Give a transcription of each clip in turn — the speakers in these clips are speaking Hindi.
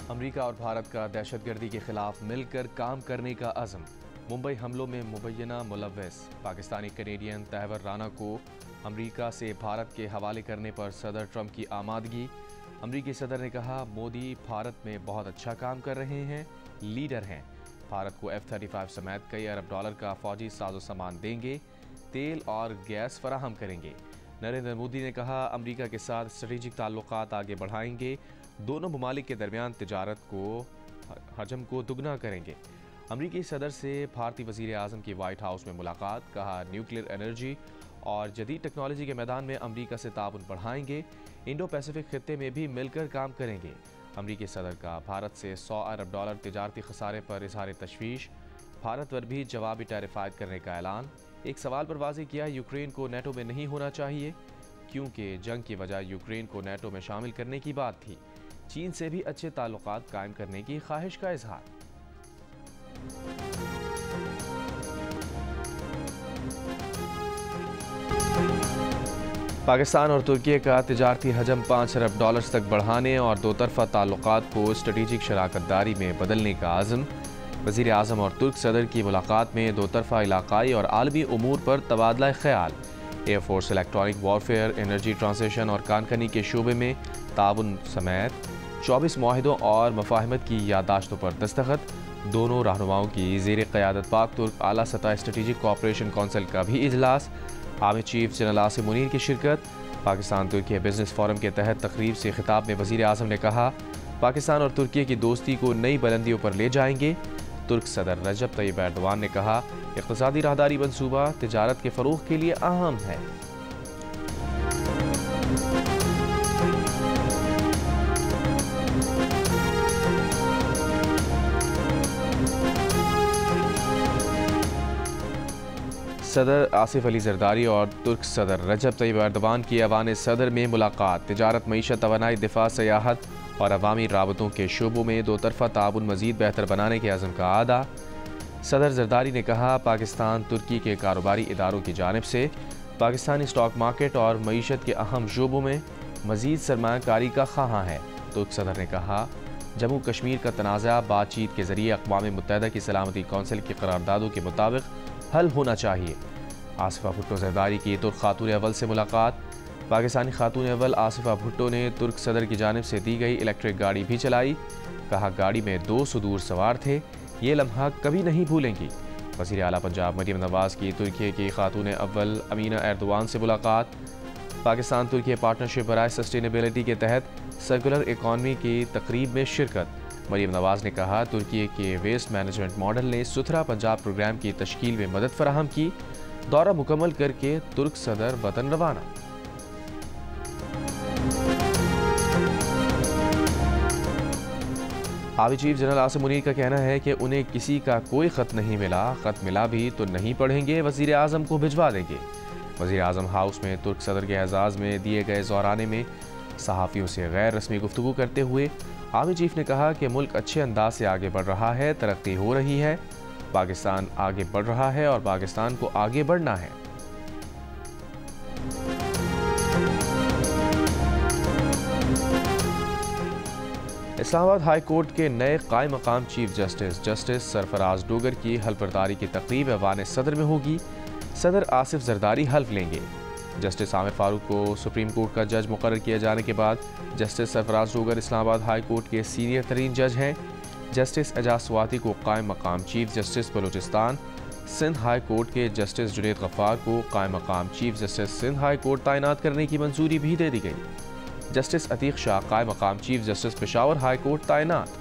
अमेरिका और भारत का दहशतगर्दी के खिलाफ मिलकर काम करने का अज़म। मुंबई हमलों में मुबैना मुलव्वस। पाकिस्तानी कैनेडियन तहवर राना को अमेरिका से भारत के हवाले करने पर सदर ट्रंप की आमादगी। अमेरिकी सदर ने कहा, मोदी भारत में बहुत अच्छा काम कर रहे हैं, लीडर हैं। भारत को F-35 समेत कई अरब डॉलर का फौजी साजो सामान देंगे, तेल और गैस फराहम करेंगे। नरेंद्र मोदी ने कहा, अमेरिका के साथ स्ट्रेटेजिक ताल्लुकात आगे बढ़ाएंगे, दोनों ममालिक के दरमियान तिजारत को हजम को दुगना करेंगे। अमेरिकी सदर से भारतीय वज़ीर आज़म की वाइट हाउस में मुलाकात। कहा, न्यूक्लियर एनर्जी और जदीद टेक्नोलॉजी के मैदान में अमेरिका से ताउन बढ़ाएंगे, इंडो पैसिफिक खित्ते में भी मिलकर काम करेंगे। अमेरिकी सदर का भारत से 100 अरब डॉलर तिजारती खसारे पर इजहार तशवीश। भारत पर भी जवाबी टैरिफ आयद करने का ऐलान। एक सवाल पर वाज़ेह किया, यूक्रेन को नेटो में नहीं होना चाहिए क्योंकि जंग की वजह यूक्रेन को नेटो में शामिल करने की बात थी। चीन से भी अच्छे ताल्लुकात कायम करने की ख्वाहिश का इजहार। पाकिस्तान और तुर्की का तिजारती हजम 5 अरब डॉलर्स तक बढ़ाने और दो तरफा ताल्लुकात को स्ट्रेटेजिक शराकतदारी में बदलने का आज़म। वज़ीर आज़म और तुर्क सदर की मुलाकात में दो तरफा इलाकाई और आलमी उमूर पर तबादला ख्याल। Air force, electronic warfare, energy transmission और कानकनी के शोबे में ताउन समेत 24 मुआहिदों और मफाहिमत की याददाश्तों पर दस्तखत। दोनों रहनुमाओं की ज़ेर क़यादत पाक तुर्क आला सतह स्ट्रेटेजिक कोऑपरेशन कौंसिल का भी इजलास। Army chief general Asim Munir की शिरकत। पाकिस्तान तुर्की बिजनेस फोरम के तहत तकरीब से खिताब में वज़ीर आज़म ने कहा, पाकिस्तान और तुर्की की दोस्ती को नई बुलंदियों पर ले जाएंगे। तुर्क सदर रजब तैयब एर्दोआन ने कहा, इक़्तिसादी राहदारी मंसूबा तिजारत के फ़रोग़ के लिए अहम है। सदर आसिफ अली जरदारी और तुर्क सदर रजब तैयब एर्दोआन की अवान सदर में मुलाकात। तिजारत, मईशत, तवानाई, दिफा, सयाहत और अवामी राबतों के शोबों में दो तरफा ताउन मज़ीद बेहतर बनाने के अज़म का आदा। सदर जरदारी ने कहा, पाकिस्तान तुर्की के कारोबारी इदारों की जानिब से पाकिस्तानी स्टॉक मार्केट और मईशत के अहम शोबों में मज़ीद सरमायाकारी का ख्वाहां है। तुर्क सदर ने कहा, जम्मू कश्मीर का तनाज़ा बातचीत के ज़रिए अक़वाम मुत्तहिदा की सलामती कौंसिल की करारदादों के मुताबिक हल होना चाहिए। आसिफा भुट्टो जरदारी की तुर्क खातून अव्वल से मुलाकात। पाकिस्तानी खातून अव्वल आसिफा भुट्टो ने तुर्क सदर की जानिब से दी गई इलेक्ट्रिक गाड़ी भी चलाई। कहा, गाड़ी में 2 सुदूर सवार थे, ये लम्हा कभी नहीं भूलेंगी। वज़ीर आला पंजाब मरियम नवाज़ की तुर्की की खातून अव्वल अमीना एर्दोआन से मुलाकात। पाकिस्तान तुर्की पार्टनरशिप बराए सस्टेनेबिलिटी के तहत सर्कुलर इकॉनमी की तकरीब में शिरकत। मरियम नवाज़ ने कहा, तुर्की के वेस्ट मैनेजमेंट मॉडल ने सुथरा पंजाब प्रोग्राम की तश्कील में मदद फराहम की। दौरा मुकम्मल करके तुर्क सदर वतन रवाना। Army chief general Asim Munir का कहना है कि उन्हें किसी का कोई ख़त नहीं मिला, ख़त मिला भी तो नहीं पढ़ेंगे, वज़ीर आज़म को भिजवा देंगे। वज़ीर आज़म हाउस में तुर्क सदर के एजाज़ में दिए गए ज़ौराने में सहाफ़ियों से गैर रस्मी गुफ्तगू करते हुए आर्मी चीफ ने कहा कि मुल्क अच्छे अंदाज से आगे बढ़ रहा है, तरक्की हो रही है, पाकिस्तान आगे बढ़ रहा है और पाकिस्तान को आगे बढ़ना है। इस्लामाबाद हाई कोर्ट के नए कायम मकाम चीफ जस्टिस सरफराज डोगर की हल्फबरदारी की तकरीब अवान सदर में होगी। सदर आसिफ जरदारी हल्फ लेंगे। जस्टिस आमिर फारूक को सुप्रीम कोर्ट का जज मुकर्रर किए जाने के बाद justice Sarfaraz Dogar Islamabad high court के सीनियर तरीन जज हैं। जस्टिस एजाज स्वाति को कायम मकाम chief justice Balochistan Sindh high court के जस्टिस जुनैद गफ्फार को कायम मकाम chief justice Sindh high court तैनात करने की मंजूरी भी दे दी गई। जस्टिस अतीक शाह कायम मकाम chief justice Peshawar high court तैनात।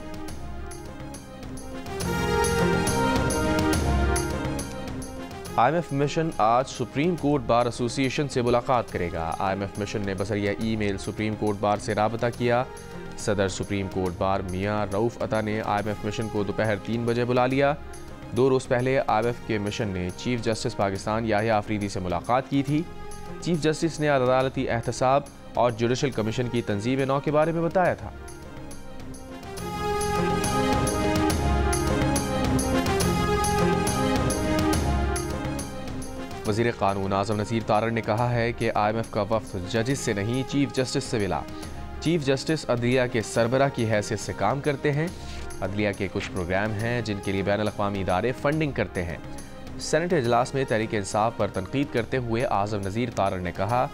IMF मिशन आज सुप्रीम कोर्ट बार एसोसिएशन से मुलाकात करेगा। IMF मिशन ने Basaria email supreme court bar से राबता किया। सदर सुप्रीम कोर्ट बार मियां रऊफ अता ने IMF मिशन को दोपहर 3 बजे बुला लिया। 2 रोज़ पहले IMF के मिशन ने चीफ जस्टिस पाकिस्तान याहिया आफरीदी से मुलाकात की थी। चीफ जस्टिस ने अदालती एहतसाब और जुडिशल कमीशन की तंजीम नौ के बारे में बताया था। वज़ीर क़ानून आज़म नज़ीर तारड़ ने कहा है कि IMF का वफ़द जजेस से नहीं चीफ जस्टिस से मिला। चीफ जस्टिस अदलिया के सरबरा की हैसियत से काम करते हैं। अदलिया के कुछ प्रोग्राम हैं जिनके लिए बैनुल अक़वामी इदारे फंडिंग करते हैं। सेनेट इजलास में तहरीक इंसाफ पर तनकीद करते हुए आज़म नज़ीर तारड़ ने कहा,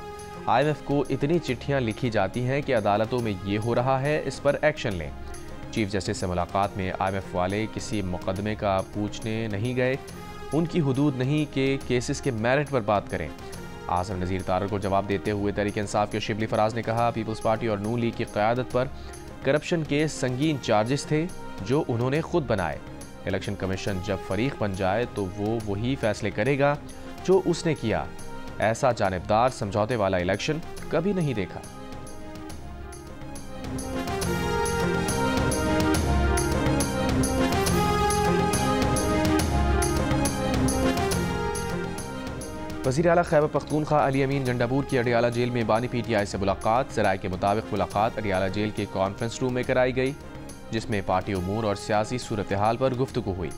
IMF को इतनी चिट्ठियाँ लिखी जाती हैं कि अदालतों में ये हो रहा है, इस पर एक्शन लें। चीफ जस्टिस से मुलाकात में IMF वाले किसी मुकदमे का पूछने नहीं गए, उनकी हुदूद नहीं कि केसेस के मेरिट पर बात करें। आज़म नज़ीर तारड़ को जवाब देते हुए तहरीक इंसाफ के शिबली फराज ने कहा, पीपल्स पार्टी और नून लीग की क़यादत पर करप्शन के संगीन चार्जेस थे जो उन्होंने खुद बनाए। इलेक्शन कमीशन जब फरीक बन जाए तो वो वही फैसले करेगा जो उसने किया। ऐसा जानिबदार समझौते वाला इलेक्शन कभी नहीं देखा। वज़ीर आला खैबर पख्तूनख्वा अली अमीन गंडापुर की अडियाला जेल में बानी PTI से मुलाकात। ज़राए के मुताबिक मुलाकात अडियाला जेल के कॉन्फ्रेंस रूम में कराई गई, जिसमें पार्टी उमूर और सियासी सूरत हाल पर गुफ्तगू हुई।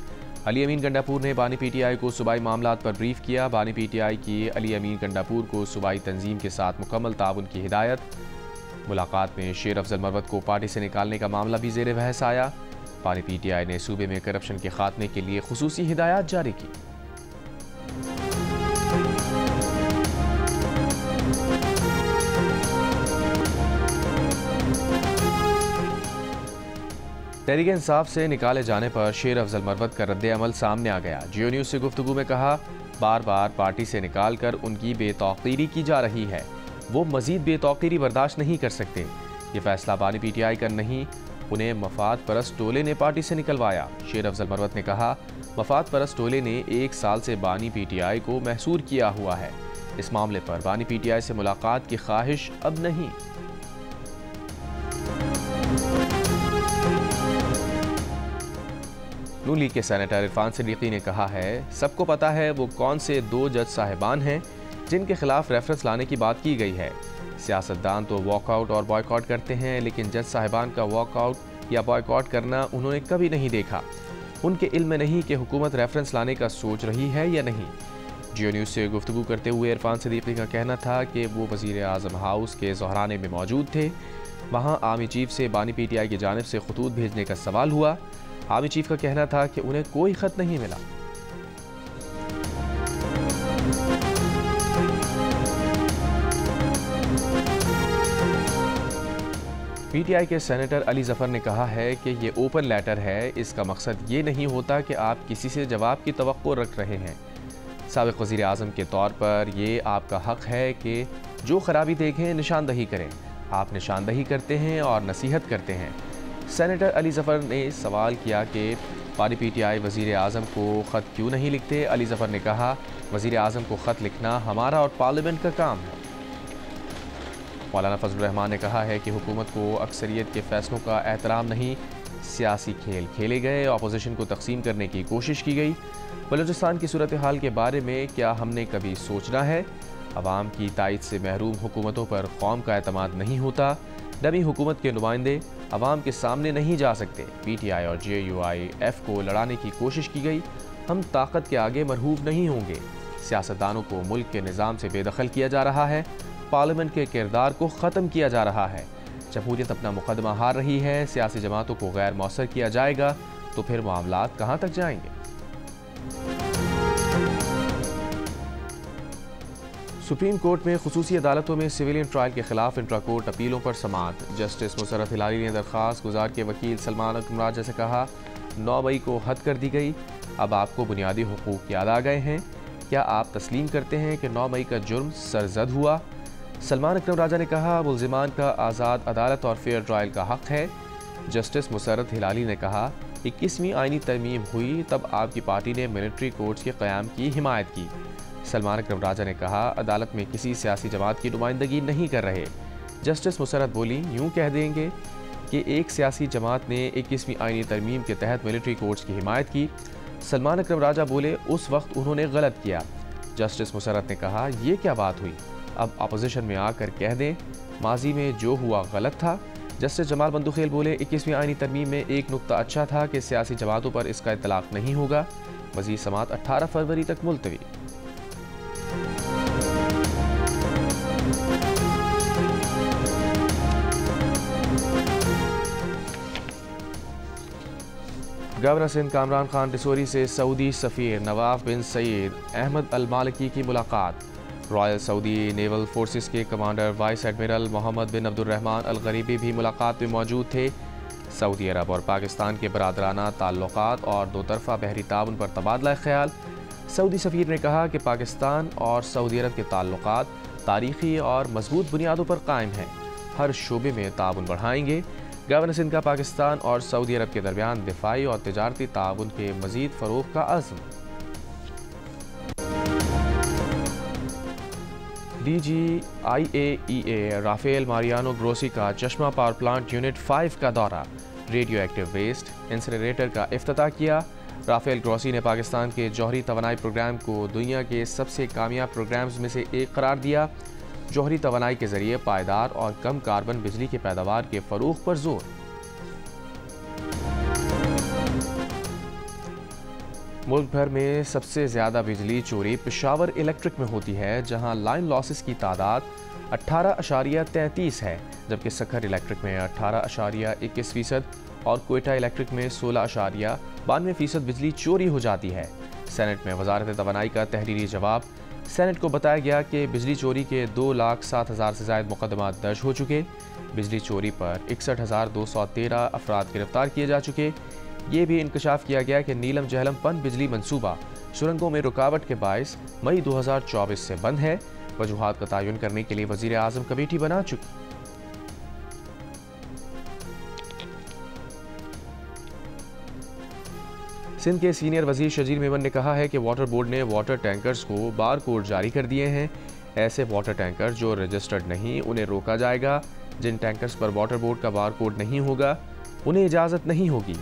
अली अमीन गंडापुर ने बानी PTI को सूबाई मामलात पर ब्रीफ किया। बानी PTI की अली अमीन गंडापुर को सूबाई तंजीम के साथ मुकम्मल ताउन की हिदायत। मुलाकात में शेर अफजल मरवत को पार्टी से निकालने का मामला भी ज़ेर बहस आया। बानी PTI ने सूबे में करप्शन के खात्मे के लिए खुसूसी हिदायत जारी की। तहरीक इंसाफ से निकाले जाने पर शेर अफजल मरवत का रद्द अमल सामने आ गया। जियो न्यूज़ से गुफ्तगू में कहा, बार बार पार्टी से निकाल कर उनकी बेतौकीरी की जा रही है, वो मजीद बेतौकीरी बर्दाश्त नहीं कर सकते। ये फैसला बानी PTI का नहीं, उन्हें मफाद परस्त टोले ने पार्टी से निकलवाया। शेर अफजल मरवत ने कहा, मफाद परस्त टोले ने 1 साल से बानी PTI को महसूर किया हुआ है। इस मामले पर बानी PTI से मुलाकात की ख्वाहिश अब नहीं। नून लीग के सेनेटर इरफान सिद्दीकी ने कहा है, सबको पता है वो कौन से 2 जज साहिबान हैं जिनके खिलाफ रेफरेंस लाने की बात की गई है। सियासतदान तो वॉकआउट और बॉयकॉट करते हैं, लेकिन जज साहिबान का वॉकआउट या बॉयकॉट करना उन्होंने कभी नहीं देखा। उनके इल्म में नहीं कि हुकूमत रेफरेंस लाने का सोच रही है या नहीं। जियो न्यूज़ से गुफ्तगू करते हुए इरफान सिद्दीकी का कहना था कि वो वज़ीर आज़म हाउस के ज़ोहराने में मौजूद थे। वहाँ आर्मी चीफ से बानी PTI की जानिब से खतूत भेजने का सवाल हुआ। आर्मी चीफ का कहना था कि उन्हें कोई खत नहीं मिला। PTI के सेनेटर अली जफर ने कहा है कि ये ओपन लेटर है, इसका मकसद ये नहीं होता कि आप किसी से जवाब की तवक्को रख रहे हैं। साबिक़ वज़ीर आज़म के तौर पर ये आपका हक़ है कि जो खराबी देखें निशानदही करें। आप निशानदही करते हैं और नसीहत करते हैं। सेनेटर अली जफर ने सवाल किया कि बानी PTI वज़ीर आज़म को ख़त क्यों नहीं लिखते। अली जफर ने कहा, वज़ीर आज़म को ख़त लिखना हमारा और पार्लियामेंट का काम है। मौलाना फजल रहमान ने कहा है कि हुकूमत को अक्सरियत के फैसलों का एहतराम नहीं, सियासी खेल खेले गए, अपोजिशन को तकसीम करने की कोशिश की गई। बलूचिस्तान की सूरत हाल के बारे में क्या हमने कभी सोचना है? अवाम की तायद से महरूम हुकूमतों पर कौम का एतमाद नहीं होता। डमी हुकूमत के नुमाइंदे अवाम के सामने नहीं जा सकते। PTI और JUIF को लड़ाने की कोशिश की गई, हम ताकत के आगे मरहूफ नहीं होंगे। सियासतदानों को मुल्क के निज़ाम से बेदखल किया जा रहा है, पार्लियामेंट के किरदार को ख़त्म किया जा रहा है। जमहूरियत अपना मुकदमा हार रही है, सियासी जमातों को गैर मौसर किया जाएगा तो फिर मामलात कहाँ तक जाएंगे। सुप्रीम कोर्ट में खुसूसी अदालतों में सिविलियन ट्रायल के खिलाफ इंट्रा कोर्ट अपीलों पर समाअत। जस्टिस मुसर्रत हिलाली ने दरख्वास्त गुजार के वकील सलमान अकरम राजा से कहा, 9 मई को हद कर दी गई, अब आपको बुनियादी हुकूक याद आ गए हैं। क्या आप तस्लीम करते हैं कि 9 मई का जुर्म सरजद हुआ? सलमान अकरम राजा ने कहा, मुल्जिमान का आज़ाद अदालत और फेयर ट्रायल का हक़ है। जस्टिस मुसर्रत हिलाली ने कहा, 21वीं आइनी तरमीम हुई तब आपकी पार्टी ने मिलिट्री कोर्ट्स के क़याम की हिमायत की। सलमान अकरम राजा ने कहा, अदालत में किसी सियासी जमात की नुमाइंदगी नहीं कर रहे। जस्टिस मुसर्रत बोली, यूँ कह देंगे कि एक सियासी जमात ने 21वीं आइनी तरमीम के तहत मिलिट्री कोर्ट्स की हिमायत की। सलमान अकरम राजा बोले, उस वक्त उन्होंने गलत किया। जस्टिस मुसर्रत ने कहा, ये क्या बात हुई, अब अपोजिशन में आकर कह दें माजी में जो हुआ गलत था। जस्टिस जमाल बंदुखेल बोले, 21वीं आइनी तरमीम में एक नुक्ता अच्छा था कि सियासी जमातों पर इसका इतलाक नहीं होगा। मज़ीद समाअत 18 फरवरी तक मुलतवी। गवर्नर सिंध कामरान खान डिसोरी से सऊदी सफ़ीर नवाफ बिन सईद अहमद अल मालिकी की मुलाकात। रॉयल सऊदी नेवल फोर्सेस के कमांडर वाइस एडमिरल मोहम्मद बिन अब्दुर्रहमान अल गरीबी भी मुलाकात में मौजूद थे। सऊदी अरब और पाकिस्तान के बरादराना ताल्लुकात और दो तरफ़ा बहरी ताउन पर तबादला ख्याल। सऊदी सफ़ीर ने कहा कि पाकिस्तान और सऊदी अरब के ताल्लुकात तारीख़ी और मजबूत बुनियादों पर कायम हैं, हर शोबे में ताउन बढ़ाएंगे। गवर्नर सिंध का पाकिस्तान और सऊदी अरब के दरमियान दिफाई और तिजारती ताउन के मज़ीद फ़रोग़ का अज़्म। DGIAEA राफेल मारियानो ग्रोसी का चश्मा पावर प्लांट यूनिट 5 का दौरा, रेडियो एक्टिव वेस्ट इंसिनरेटर का इफ्तिताह किया। राफेल ग्रोसी ने पाकिस्तान के जौहरी तवानाई प्रोग्राम को दुनिया के सबसे कामयाब प्रोग्राम्स में से एक करार दिया। जौहरी तवानाई के जरिए पायदार और कम कार्बन बिजली की पैदावार के फ़रोग़ पर जोर। मुल्क भर में सबसे ज़्यादा बिजली चोरी पेशावर इलेक्ट्रिक में होती है, जहां लाइन लॉसेस की तादाद 18.33 है, जबकि सखर इलेक्ट्रिक में 18.21% और कोयटा इलेक्ट्रिक में 16.92% बिजली चोरी हो जाती है। सेनेट में वजारत तवानाई का तहरीरी जवाब। सेनेट को बताया गया कि बिजली चोरी के 2,07,000 से ज़ायद मुकदमात दर्ज हो चुके। बिजली चोरी पर 61,213 अफराद गिरफ्तार किए जा चुके। ये भी इंकशाफ किया गया कि नीलम जहलम पन बिजली मंसूबा सुरंगों में रुकावट के बायस मई 2024 से बंद है। वजूहात का तयन करने के लिए वज़ीर आज़म कमेटी बना चुकी। सिंध के सीनियर वजीर शजीर मेमन ने कहा है कि वाटर बोर्ड ने वाटर टैंकर्स को बार कोड जारी कर दिए हैं। ऐसे वाटर टैंकर जो रजिस्टर्ड नहीं, उन्हें रोका जाएगा। जिन टैंकर्स पर वाटर बोर्ड का बार कोड नहीं होगा, उन्हें इजाज़त नहीं होगी।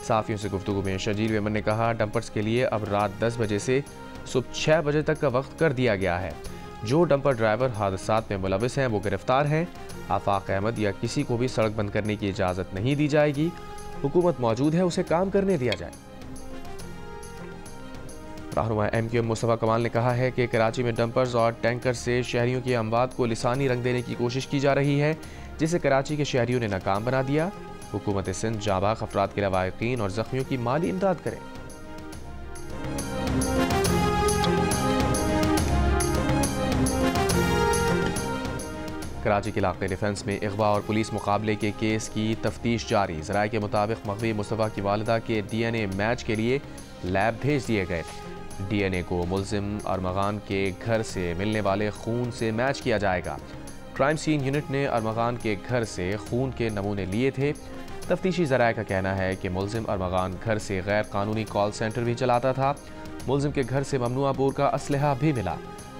साफ़ियों से गुफ्तगू में शजीर मेमन ने कहा, डंपर्स के लिए अब रात 10 बजे से सुबह 6 बजे तक का वक्त कर दिया गया है। जो डंपर ड्राइवर हादसात में मुलविस हैं वो गिरफ्तार हैं। आफाक अहमद या किसी को भी सड़क बंद करने की इजाज़त नहीं दी जाएगी। हुकूमत मौजूद है, उसे काम करने दिया जाए। रहनुमा MQM मुस्तफ़ा कमाल ने कहा है कि कराची में डंपर्स और टैंकर से शहरियों की अमवात को लिसानी रंग देने की कोशिश की जा रही है, जिसे कराची के शहरियों ने नाकाम बना दिया। हुकूमत सिंध जाबाक अफराद के लवाहिकीन और जख्मियों की माली इमदाद करे। कराची के इलाके डिफेंस में अगवा और पुलिस मुकाबले के केस की तफ्तीश जारी। ज़राए के मुताबिक मग़वी मुस्तफ़ा की वालिदा के DNA मैच के लिए लैब भेज दिए गए। DNA को मुल्ज़िम अरमगान के घर से मिलने वाले खून से मैच किया जाएगा। क्राइम सीन यूनिट ने अरमगान के घर से खून के नमूने लिए थे। तफ्तीशी ज़राए का कहना है कि मुल्ज़िम अरमगान घर से गैर कानूनी कॉल सेंटर भी चलाता था। मुल्ज़िम के घर से ममनुआ बोर का असलहा भी मिला।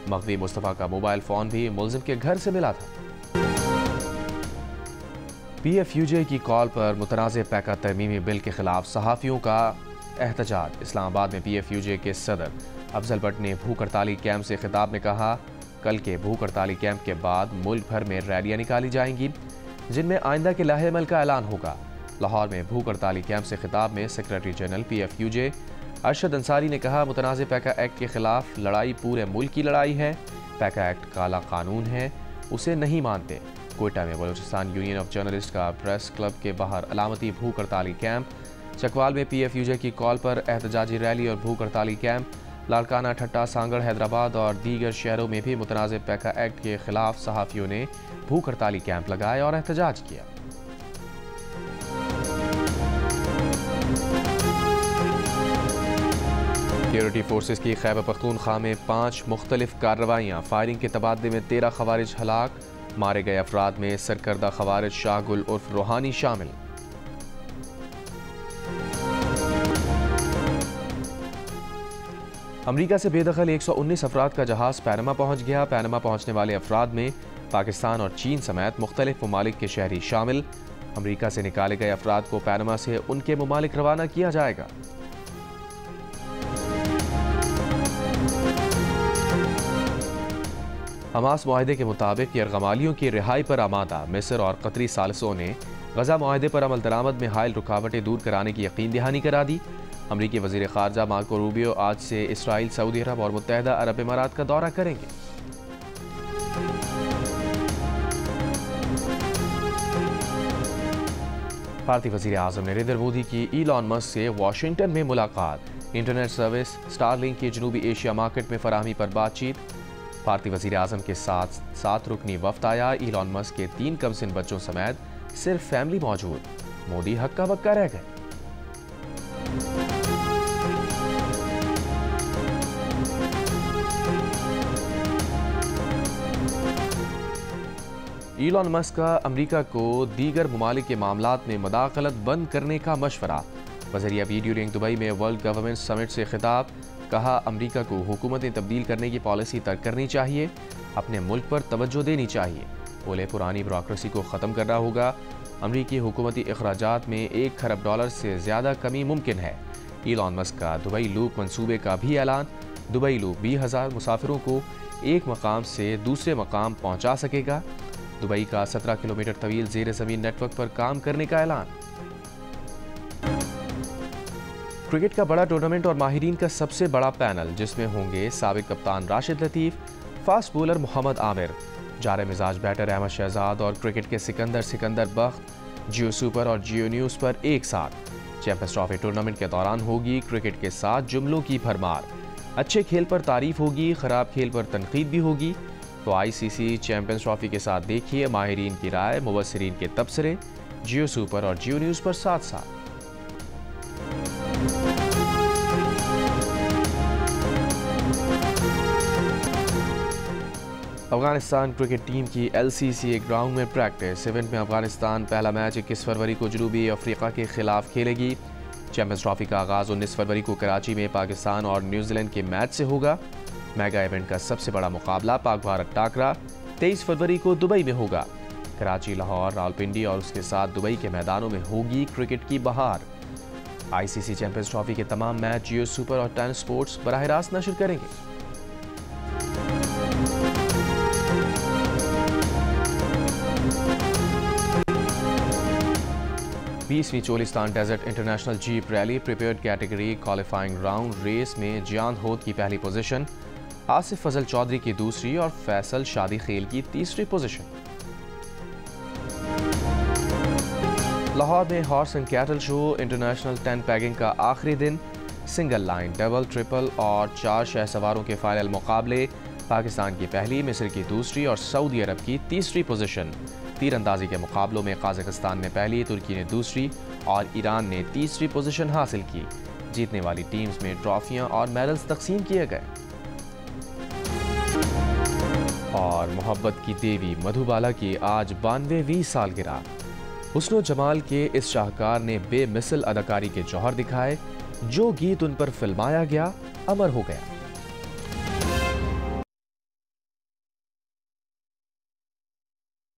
मग़वी मुस्तफ़ा का मोबाइल फ़ोन भी मुल्ज़िम के घर से मिला था। PFUJ की कॉल पर मुतनाज़ पैका तरमीमी बिल के खिलाफ सहाफ़ियों का एहतजाज। इस्लामाबाद में PFUJ के सदर अफजल भट्ट ने भूख हड़ताली कैंप से खिताब में कहा, कल के भूख हड़ताली कैंप के बाद मुल्क भर में रैलियां निकाली जाएंगी, जिनमें आइंदा के लाहे अमल का ऐलान होगा। लाहौर में भूख हड़ताली कैंप से खिताब में secretary general PFUJ Arshad Ansari ने कहा, मुतनाज़ पैका एक्ट के खिलाफ लड़ाई पूरे मुल्क की लड़ाई है। पैका एक्ट काला कानून है, उसे नहीं मानते। कोयटा में बलूचिस्तान यूनियन ऑफ जर्नलिस्ट का प्रेस क्लब के बाहर अलामती भूख हड़ताली कैंप। चकवाल में PFUJ की कॉल पर एहतजाजी रैली और भूख हड़ताली कैंप। लाड़काना, ठट्टा, सांगड़, हैदराबाद और दीगर शहरों में भी मुतनाज़ पैका एक्ट के खिलाफ सहाफ़ियों ने भूख हड़ताली कैंप लगाए और एहतजाज किया। सिक्योरिटी फोर्सेस की खैबर पख्तूनख्वा में 5 मुख्तलिफ कार्रवाइयाँ। फायरिंग के तबादले में 13 खवारिज हलाक। मारे गए अफराद में सरकर्दा खवारिज शाहगुल उर्फ रूहानी शामिल। अमरीका से बेदखल 119 अफराद का जहाज़ पैनमा पहुंच गया। पैनमा पहुंचने वाले अफराद में पाकिस्तान और चीन समेत मुख्तलिफ ममालिक के शहरी शामिल। अमरीका से निकाले गए अफराद को पैनमा से उनके ममालिक रवाना किया जाएगा। हमास मुआहदे के मुताबिक यरगमालियों की रिहाई पर आमादा। मिस्र और कतरी सालिसों ने गजा मुआहदे पर अमल दरामद में हायल रुकावटें दूर कराने की यकीन दहानी करा दी। अमरीकी वज़ीर ख़ारजा मार्को रूबियो आज से इसराइल, सऊदी अरब और मुत्तहदा अरब इमारात का दौरा करेंगे। भारतीय वज़ीर आज़म नरेंद्र मोदी की इलॉन मस्क से वाशिंगटन में मुलाकात। इंटरनेट सर्विस स्टारलिंक की जनूबी एशिया मार्केट में फराहमी पर बातचीत। भारतीय वज़ीर आज़म के साथ 7 रुकनी वफ्द आया। इलॉन मस्क के 3 कमसिन बच्चों समेत सिर्फ फैमिली मौजूद। मोदी हक्का बक्का रह गए। इलॉन मस्क का अमरीका को दीगर ममालिक के मामलात में मदाखलत बंद करने का मशवरा। वज़ीर वीडियो लिंक दुबई में वर्ल्ड गवर्नमेंट समिट से खिताब। कहा, अमरीका को हुकूमतें तब्दील करने की पॉलिसी तर्क करनी चाहिए, अपने मुल्क पर तवज्जो देनी चाहिए। बोले, पुरानी ब्यूरोक्रेसी को ख़त्म करना होगा। अमरीकी हुकूमती अखराजात में $1 खरब से ज़्यादा कमी मुमकिन है। इलॉन मस्क का दुबई लूप मंसूबे का भी ऐलान। दुबई लूप 20,000 मुसाफिरों को एक मकाम से दूसरे मकाम पहुँचा सकेगा। दुबई का 17 किलोमीटर तवील ज़ेर ज़मीन नेटवर्क पर काम करने का ऐलान। क्रिकेट का बड़ा टूर्नामेंट और माहिरीन का सबसे बड़ा पैनल, जिसमें होंगे साबिक कप्तान राशिद लतीफ़, फास्ट बॉलर मोहम्मद आमिर, जारे मिजाज बैटर अहमद शहजाद और क्रिकेट के सिकंदर बख्त, जियो सुपर और जियो न्यूज़ पर एक साथ। चैंपियंस ट्रॉफी टूर्नामेंट के दौरान होगी क्रिकेट के साथ जुमलों की भरमार। अच्छे खेल पर तारीफ होगी, खराब खेल पर तनकीद भी होगी। तो ICC चैंपियंस ट्रॉफी के साथ देखिए माहिरीन की राय, मुबस्सिरीन के तबसरे, जियो सुपर और जियो न्यूज़ पर साथ साथ। अफगानिस्तान क्रिकेट टीम की LCCA ग्राउंड में प्रैक्टिस इवेंट में अफगानिस्तान पहला मैच 21 फरवरी को जनूबी अफ्रीका के खिलाफ खेलेगी। चैंपियंस ट्रॉफी का आगाज़ 19 फरवरी को कराची में पाकिस्तान और न्यूजीलैंड के मैच से होगा। मेगा इवेंट का सबसे बड़ा मुकाबला पाक भारत टाकरा 23 फरवरी को दुबई में होगा। कराची, लाहौर, रावलपिंडी और उसके साथ दुबई के मैदानों में होगी क्रिकेट की बहार। ICC चैंपियंस ट्रॉफी के तमाम मैच जियो सुपर और 10 स्पोर्ट्स बराह रास्त नशर करेंगे। 20वीं Cholistan desert international jeep rally prepared category qualifying round race में जियान होद की पहली पोजीशन, आसिफ फजल चौधरी की दूसरी और फैसल शादी खेल की तीसरी पोजीशन। लाहौर में horse and cattle show international 10 paging का आखिरी दिन। सिंगल लाइन, डबल, ट्रिपल और 4 शहसवारों के फाइनल मुकाबले। पाकिस्तान की पहली, मिस्र की दूसरी और सऊदी अरब की तीसरी पोजीशन। तीरंदाजी के मुकाबलों में काज़ाकिस्तान ने पहली, तुर्की ने दूसरी और ईरान ने तीसरी पोजीशन हासिल की। जीतने वाली टीम्स में ट्रॉफियां और मेडल्स तकसीम किए गए। और मोहब्बत की देवी मधुबाला की आज 92वीं सालगिरह। हुस्न जमाल के इस शाहकार ने बेमिसल अदाकारी के जौहर दिखाए। जो गीत उन पर फिल्माया गया अमर हो गया।